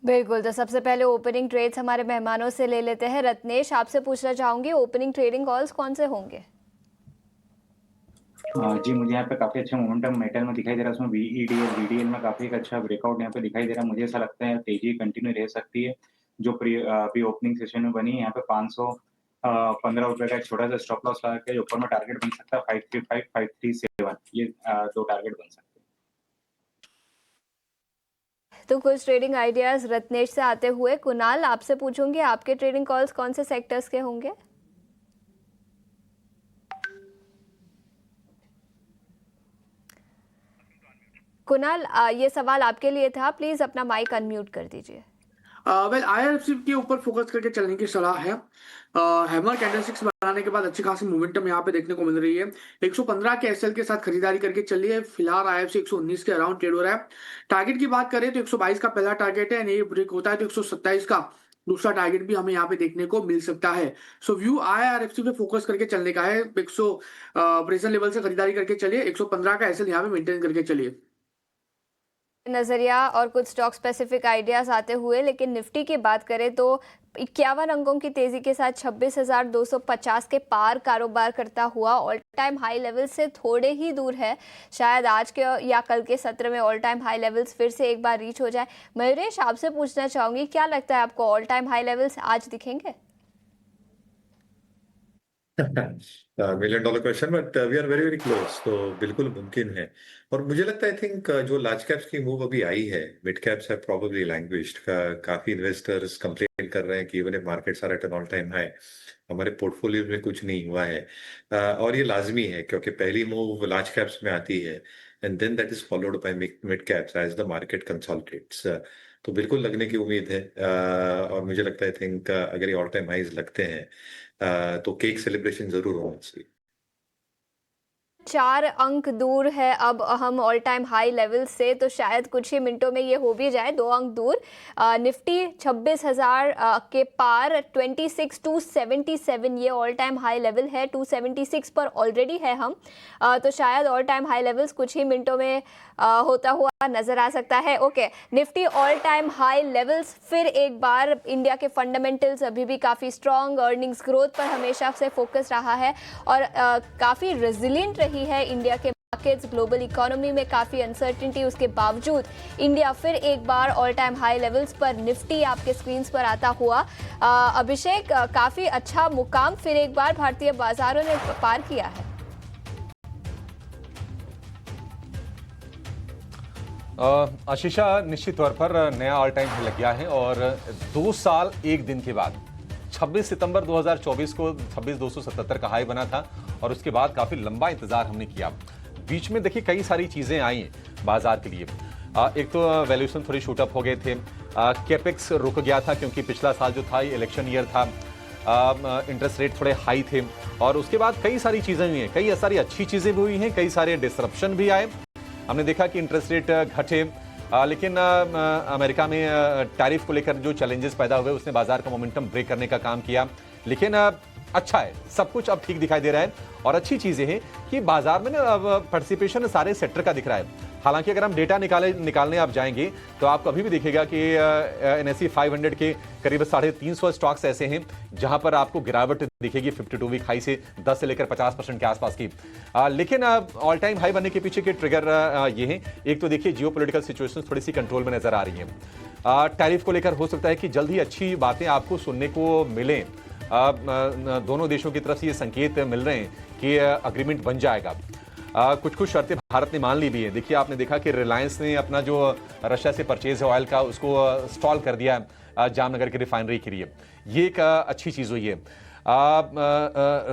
बिल्कुल, तो सबसे पहले ओपनिंग ट्रेड्स हमारे मेहमानों से ले लेते हैं। रत्नेश, आपसे पूछना चाहूंगी ओपनिंग ट्रेडिंग कॉल्स कौन से होंगे? जी, मुझे यहाँ पे काफ़ी अच्छा मोमेंटम मेटल में दिखाई दे रहा है, उसमें वीडीएल में काफ़ी एक अच्छा ब्रेकआउट यहाँ पे दिखाई दे रहा है। मुझे ऐसा लगता है तेज़ी कंटिन्यू रह सकती है, जो प्री ओपनिंग सेशन में बनी है यहाँ पे 500 ₹15 का एक छोटा-सा स्टॉप लॉस लगा के ऊपर में टारगेट बन सकता है 535, 537 ये 2 टारगेट बन सकते हैं। तो कुछ ट्रेडिंग आइडियाज रत्नेश से आते हुए कुणाल, आपसे पूछूंगी आपके ट्रेडिंग कॉल्स कौन से सेक्टर्स के होंगे? कुणाल, ये सवाल आपके लिए था, प्लीज अपना माइक अनम्यूट कर दीजिए। वेल आईआरएफसी के ऊपर फोकस करके चलने की सलाह है। हैमर कैंडलस्टिक्स बनाने के बाद अच्छी खासी मोमेंटम यहाँ पे देखने को मिल रही है। 115 के एसएल के साथ खरीदारी करके चलिए। फिलहाल आईएफसी 119 के अराउंड ट्रेड हो रहा है। टारगेट की बात करें तो 122 का पहला टारगेट है, नहीं ब्रेक होता है तो 127 का दूसरा टारगेट भी हमें यहाँ पे देखने को मिल सकता है। सो व्यू आईआरएफसी पे फोकस करके चलने का है। 100 प्रेजेंट लेवल से खरीदारी करके चलिए, 115 का एसएल यहाँ पे मेंटेन करके चलिए। नजरिया और कुछ स्टॉक स्पेसिफिक आइडियाज आते हुए, लेकिन निफ्टी की बात करें तो 51 अंकों की तेजी के साथ 26,250 के पार कारोबार करता हुआ ऑल टाइम हाई लेवल से थोड़े ही दूर है। शायद आज के या कल के सत्र में ऑल टाइम हाई लेवल्स फिर से एक बार रीच हो जाए। मयूरेश, आपसे पूछना चाहूंगी, क्या लगता है आपको ऑल टाइम हाई लेवल्स आज दिखेंगे? Million dollar question but we are very very close, तो बिल्कुल मुमकिन है। और मुझे लगता है आई थिंक जो लार्ज कैप्स की मूव अभी आई है, मिड कैप्स है प्रोबेबली लैंग्वेज्ड का। काफी इन्वेस्टर्स कंप्लेन कर रहे हैं कि even if markets are at an all time high, हमारे पोर्टफोलियो में कुछ नहीं हुआ है। और ये लाजमी है क्योंकि पहली मूव लार्ज कैप्स में आती है and then that is followed by mid caps as the market consolidates. तो बिल्कुल लगने की उम्मीद है। और मुझे लगता है आई थिंक अगर ये ऑल टाइम हाईज लगते हैं तो केक सेलिब्रेशन जरूर होना चाहिए। 4 अंक दूर है अब हम ऑल टाइम हाई लेवल से, तो शायद कुछ ही मिनटों में ये हो भी जाए 2 अंक दूर। निफ्टी 26,000 के पार 26,277 ये ऑल टाइम हाई लेवल है। 276 पर ऑलरेडी है हम। तो शायद ऑल टाइम हाई लेवल्स कुछ ही मिनटों में होता हुआ नजर आ सकता है। Okay, Nifty all time high levels फिर एक बार। इंडिया के फंडामेंटल्स अभी भी काफ़ी स्ट्रॉन्ग, अर्निंग्स ग्रोथ पर हमेशा से फोकस रहा है और काफ़ी रेजिलिएंट रही है इंडिया के मार्केट्स। ग्लोबल इकोनॉमी में काफ़ी अनसर्टिनिटी उसके बावजूद इंडिया फिर एक बार ऑल टाइम हाई लेवल्स पर। निफ्टी आपके स्क्रीन्स पर आता हुआ। अभिषेक, काफ़ी अच्छा मुकाम फिर एक बार भारतीय बाजारों ने पार किया है। आशीषा, निश्चित तौर पर नया ऑल टाइम लग गया है और 2 साल 1 दिन के बाद 26 सितंबर 2024 को 26,277 का हाई बना था और उसके बाद काफी लंबा इंतजार हमने किया। बीच में देखिए कई सारी चीजें आई बाजार के लिए। एक तो वैल्यूएशन थोड़ी शूट अप हो गए थे। कैपेक्स रुक गया था क्योंकि पिछला साल जो था इलेक्शन ईयर था। इंटरेस्ट रेट थोड़े हाई थे और उसके बाद कई सारी चीजें हुई हैं, कई सारी अच्छी चीजें भी हुई हैं, कई सारे डिसरप्शन भी आए। हमने देखा कि इंटरेस्ट रेट घटे, लेकिन अमेरिका में टैरिफ को लेकर जो चैलेंजेस पैदा हुए उसने बाजार का मोमेंटम ब्रेक करने का काम किया। लेकिन अच्छा है, सब कुछ अब ठीक दिखाई दे रहा है और अच्छी चीजें हैं कि बाजार में ना पार्टिसिपेशन सारे सेक्टर का दिख रहा है। हालांकि अगर हम डेटा निकालने आप जाएंगे तो आपको अभी भी दिखेगा कि NSE 500 के करीब 350 स्टॉक्स ऐसे हैं जहां पर आपको गिरावट दिखेगी 52 वीक हाई से 10 से लेकर 50% के आसपास की। लेकिन ऑल टाइम हाई बनने के पीछे के ट्रिगर ये हैं। एक तो देखिए जियोपॉलिटिकल सिचुएशन थोड़ी सी कंट्रोल में नजर आ रही है। टैरिफ को लेकर हो सकता है कि जल्द ही अच्छी बातें आपको सुनने को मिलें। दोनों देशों की तरफ से ये संकेत मिल रहे हैं कि अग्रीमेंट बन जाएगा। कुछ शर्तें भारत ने मान ली भी है। देखिए आपने देखा कि रिलायंस ने अपना जो रशिया से परचेज है ऑयल का उसको स्टॉल कर दिया जामनगर की रिफाइनरी के लिए। ये एक अच्छी चीज हुई है।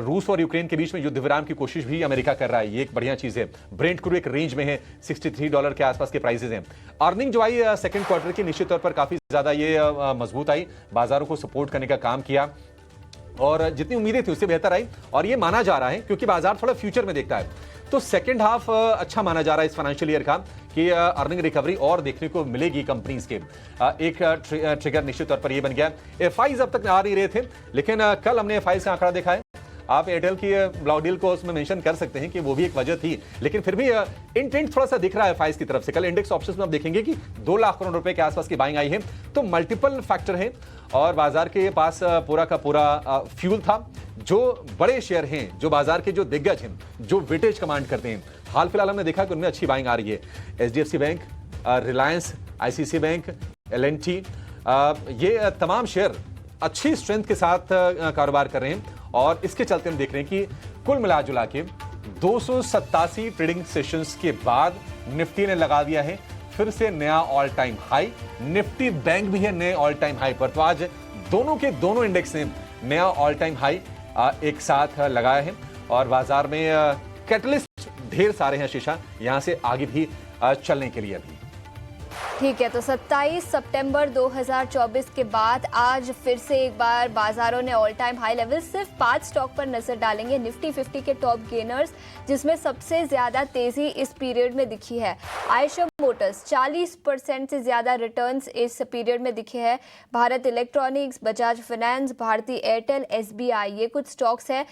रूस और यूक्रेन के बीच में युद्ध विराम की कोशिश भी अमेरिका कर रहा है, ये एक बढ़िया चीज है। ब्रेंट क्रूड एक रेंज में है, $63 के आसपास के प्राइसेस हैं। अर्निंग जो आई सेकंड क्वार्टर की निश्चित तौर पर काफी ज्यादा ये मजबूत आई, बाजारों को सपोर्ट करने का काम किया और जितनी उम्मीदें थी उससे बेहतर आई और ये माना जा रहा है क्योंकि बाजार थोड़ा फ्यूचर में देखता है। तो सेकंड हाफ अच्छा माना जा रहा है इस फाइनेंशियल ईयर का कि अर्निंग रिकवरी और देखने को मिलेगी कंपनीज के। एक ट्रिगर निश्चित तौर पर ये बन गया। एफआईज अब तक आ नहीं रहे थे, लेकिन कल हमने एफआई से आंकड़ा देखा है आप एयरटेल की ब्लॉक डील को उसमें मेंशन कर सकते हैं कि वो भी एक वजह थी, लेकिन फिर भी इंटेंट थोड़ा सा दिख रहा है फाइज की तरफ से। कल इंडेक्स ऑप्शंस में आप देखेंगे कि 2 लाख करोड़ रुपए के आसपास की बाइंग आई है, तो मल्टीपल फैक्टर है और बाजार के पास पूरा का पूरा फ्यूल था। जो बड़े शेयर हैं, जो बाजार के जो दिग्गज हैं, जो वेटेज कमांड करते हैं, हाल फिलहाल हमने देखा कि उनमें अच्छी बाइंग आ रही है। HDFC bank, Reliance, ICC bank, L&T, ये तमाम शेयर अच्छी स्ट्रेंथ के साथ कारोबार कर रहे हैं और इसके चलते हम देख रहे हैं कि कुल मिला जुला के 287 ट्रेडिंग सेशंस के बाद निफ्टी ने लगा दिया है फिर से नया all time high. Nifty bank भी है नए ऑल टाइम हाई पर। तो आज दोनों के दोनों इंडेक्स ने नया ऑल टाइम हाई एक साथ लगाया है और बाजार में कैटलिस्ट ढेर सारे हैं शीशा यहां से आगे भी चलने के लिए। अभी ठीक है, तो 27 सितंबर 2024 के बाद आज फिर से एक बार बाजारों ने ऑल टाइम हाई लेवल सिर्फ 5 स्टॉक पर नजर डालेंगे। निफ्टी 50 के टॉप गेनर्स जिसमें सबसे ज्यादा तेजी इस पीरियड में दिखी है। आयशर मोटर्स 40% से ज्यादा रिटर्न्स इस पीरियड में दिखे हैं। Bharat electronics, Bajaj finance, Bharti Airtel, SBI, ये कुछ स्टॉक्स हैं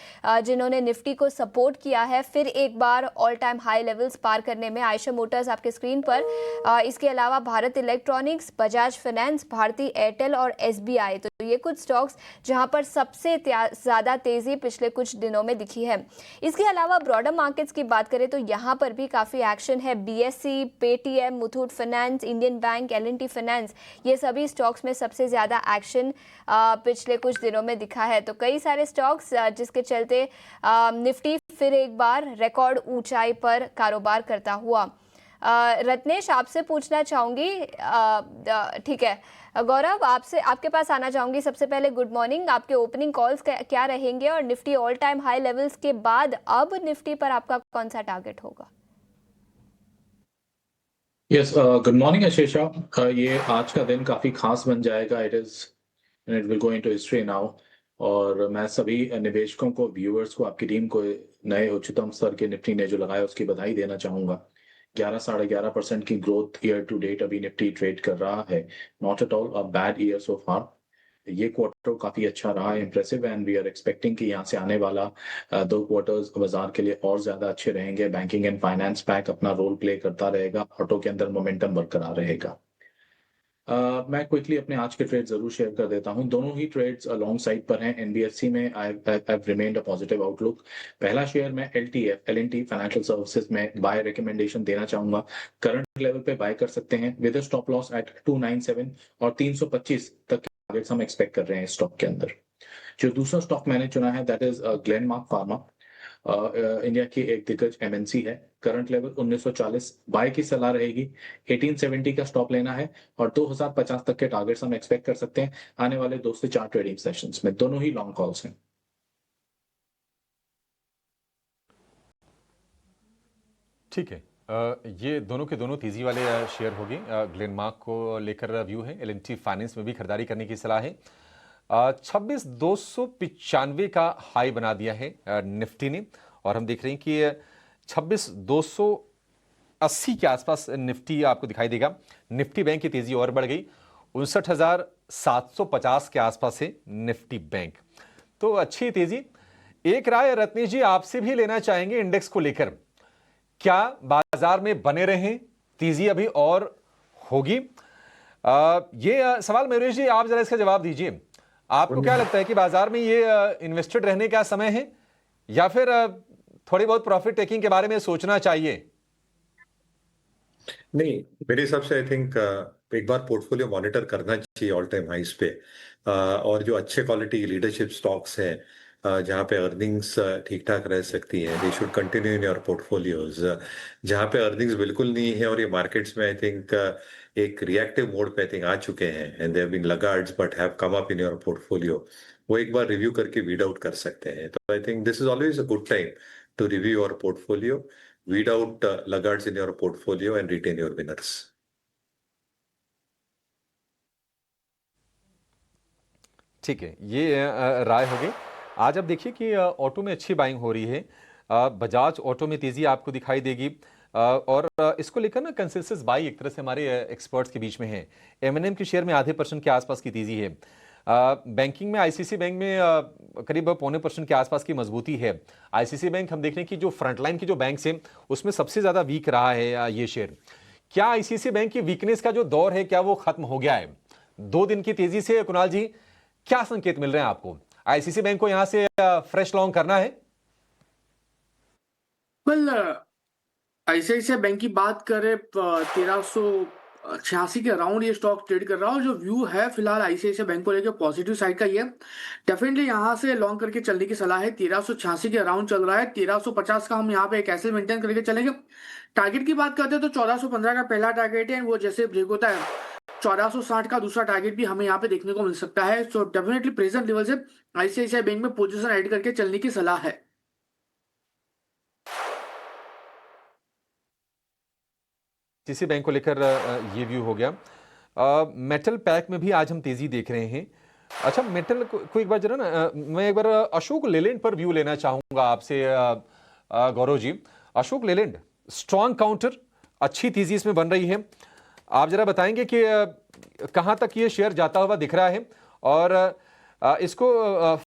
जिन्होंने निफ्टी को सपोर्ट किया है फिर एक बार ऑल टाइम हाई लेवल्स पार करने में। आयशर मोटर्स आपके स्क्रीन पर, इसके अलावा Bharat electronics, Bajaj finance, Bharti Airtel और एसबीआई, तो ये कुछ स्टॉक्स जहां पर सबसे ज्यादा तेजी पिछले कुछ दिनों में दिखी है। इसके अलावा ब्रॉडर मार्केट्स की बात करें तो यहां पर भी काफी एक्शन है। BSE, Paytm, Muthoot finance, Indian bank, L&T finance, ये सभी स्टॉक्स में सबसे ज्यादा एक्शन पिछले कुछ दिनों में दिखा है। तो कई सारे स्टॉक्स जिसके चलते निफ्टी फिर एक बार रिकॉर्ड ऊंचाई पर कारोबार करता हुआ। रत्नेश, आपसे पूछना चाहूंगी, ठीक है गौरव, आपसे आपके पास आना चाहूंगी। सबसे पहले गुड मॉर्निंग, आपके ओपनिंग कॉल्स क्या रहेंगे और Nifty all time high levels के बाद अब निफ्टी पर आपका कौन सा टारगेट होगा? Yes, good morning Ashisha. ये आज का दिन काफी खास बन जाएगा। It will go into history now. और मैं सभी निवेशकों को, व्यूअर्स को, आपकी टीम को नए उच्चतम स्तर के निफ्टी ने जो लगाया उसकी बधाई देना चाहूंगा। 11-11.5% की ग्रोथ ईयर टू डेट अभी निफ्टी ट्रेड कर रहा है। Not at all a bad year so far. ये क्वार्टर काफी अच्छा रहा, impressive, and we are expecting कि यहाँ से आने वाला 2 क्वार्टर्स बाजार के लिए और ज्यादा अच्छे रहेंगे। बैंकिंग एंड फाइनेंस पैक अपना रोल प्ले करता रहेगा, ऑटो के अंदर मोमेंटम बरकरार रहेगा। मैं क्विकली अपने आज के ट्रेड जरूर शेयर कर देता हूं। दोनों ही ट्रेड्स लॉन्ग साइड पर हैं। एनबीएफसी में I have remained a positive outlook. पहला शेयर मैं एल&टी फाइनेंशियल सर्विसेज में बाय रिकमेंडेशन देना चाहूंगा। करंट लेवल पे बाय कर सकते हैं with a stop loss at 297 और 325 तक के टारगेट्स हम एक्सपेक्ट कर रहे हैं स्टॉक के अंदर। जो दूसरा स्टॉक मैंने चुना है that is Glenmark pharma. India की एक दिग्गज एमएनसी है। करंट लेवल 1940, बाय की सलाह रहेगी। 1870 का स्टॉप लेना है और 2050 तक के टारगेट्स हम एक्सपेक्ट कर सकते हैं आने वाले 2 से 4 ट्रेडिंग सेशंस में। दोनों ही लॉन्ग कॉल्स हैं। ठीक है, ये दोनों के दोनों तेजी वाले शेयर हो गए। ग्लेनमार्क को लेकर व्यू है, एल&टी फाइनेंस में भी खरीदारी करने की सलाह है। 26,295 का हाई बना दिया है निफ्टी ने और हम देख रहे हैं कि 26,280 के आसपास निफ्टी आपको दिखाई देगा। निफ्टी बैंक की तेजी और बढ़ गई, 59,750 के आसपास है निफ्टी बैंक, तो अच्छी तेजी। एक राय रत्नेश जी आपसे भी लेना चाहेंगे इंडेक्स को लेकर, क्या बाजार में बने रहें, तेजी अभी और होगी? ये सवाल मयूरेश जी आप जरा इसका जवाब दीजिए। आपको क्या लगता है कि बाजार में ये इन्वेस्टेड रहने का समय है या फिर थोड़ी बहुत प्रॉफिट टेकिंग के बारे में सोचना चाहिए? नहीं, मेरे हिसाब से आई थिंक एक बार पोर्टफोलियो मॉनिटर करना चाहिए ऑल टाइम हाइस पे। और जो अच्छे क्वालिटी लीडरशिप स्टॉक्स हैं जहाँ पे अर्निंग्स ठीक ठाक रह सकती हैं, they should continue in your portfolios. जहाँ पे अर्निंग्स बिल्कुल नहीं है और ये मार्केट्स में आई थिंक एक रिएक्टिव मोड पे आई थिंक आ चुके हैं and they have been laggards but have come up in your portfolio, वो एक बार रिव्यू करके वीड आउट कर सकते हैं। तो I think this is always a good time to review your portfolio, weed out laggards in your portfolio and retain your winners. ठीक है, ये राय हो गई। आज आप देखिए कि ऑटो में अच्छी बाइंग हो रही है। बजाज ऑटो में तेजी आपको दिखाई देगी और इसको लेकर ना कंसेंसस बाई एक तरह से हमारे एक्सपर्ट्स के बीच में है। एमएनएम के शेयर में आधे % के आसपास की तेजी है। बैंकिंग में आईसीसी बैंक में करीब 0.25% के आसपास की मजबूती है। आईसीसी बैंक हम देख रहे हैं कि जो फ्रंटलाइन की जो बैंक है उसमें सबसे ज्यादा वीक रहा है ये शेयर। क्या आईसीसी बैंक की वीकनेस का जो दौर है क्या वो खत्म हो गया है? 2 दिन की तेजी से कुणाल जी क्या संकेत मिल रहे हैं आपको? आईसीसी बैंक को यहां से फ्रेश लॉन्ग करना है? वेल, आईसीआईसीआई बैंक की बात करें 1386 के राउंड ये स्टॉक ट्रेड कर रहा है और जो व्यू है फिलहाल आईसीआईसीआई बैंक को लेकर पॉजिटिव साइड का ये डेफिनेटली यहाँ से लॉन्ग करके चलने की सलाह है। 1386 के राउंड चल रहा है, 1350 का हम यहाँ पे एक ऐसे मेंटेन करके चलेंगे। टारगेट की बात करते हैं तो 1415 का पहला टारगेट है, वो जैसे ब्रेक होता है 1460 का दूसरा टारगेट भी हमें यहाँ पे देखने को मिल सकता है। सो डेफिनेटली प्रेजेंट लेवल से आईसीआईसीआई बैंक में पोजीशन ऐड करके चलने की सलाह है। आईसीसी बैंक को लेकर ये व्यू हो गया। मेटल पैक में भी आज हम तेजी देख रहे हैं। अच्छा, मेटल को एक बार जरा ना मैं एक बार अशोक लेलैंड पर व्यू लेना चाहूंगा आपसे गौरव जी। अशोक लेलैंड स्ट्रॉन्ग काउंटर, अच्छी तेजी इसमें बन रही है। आप जरा बताएंगे कि कहां तक ये शेयर जाता हुआ दिख रहा है और इसको